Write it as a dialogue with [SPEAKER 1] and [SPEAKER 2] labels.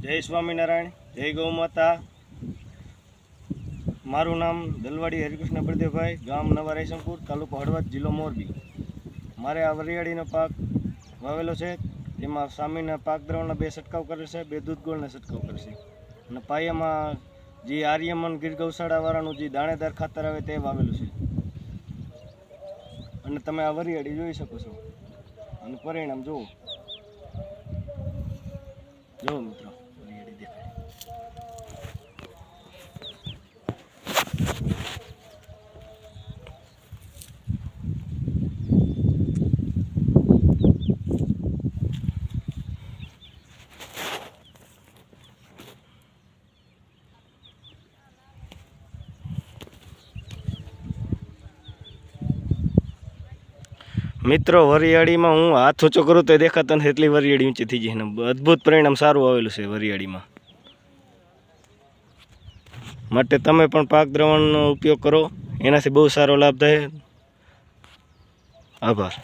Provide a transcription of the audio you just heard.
[SPEAKER 1] જય સ્વામિનારાયણ, જય ગૌ માતા। મારું નામ દલવાડી હરિકૃષ્ણ પ્રદેવભાઈ, ગામ નવા રાયસમપુર, તાલુકો હળવદ, જિલ્લો મોરબી। મારે આ વરિયાળીનો પાક વાવેલો છે, તેમાં સામીના પાક દ્રાવણના 2 છંટકાવ કરે છે, 2 દૂધ ગોળના છંટકાવ કરે છે અને પાયામાં જે આર્યમન ગીર ગૌશાળાવાળાનું જે દાણેદાર ખાતર આવે તે વાવેલું છે અને તમે આ વરિયાળી જોઈ શકો છો અને પરિણામ જુઓ મિત્રો। મિત્રો વરિયાળીમાં હું હાથ ઊંચો કરું તો દેખાતો નથી, એટલી વરિયાળી ઊંચી થઈ જાય ને અદ્ભુત પરિણામ સારું આવેલું છે વરિયાળીમાં। માટે તમે પણ પાક દ્રાવણનો ઉપયોગ કરો, એનાથી બહુ સારો લાભ થાય। આભાર।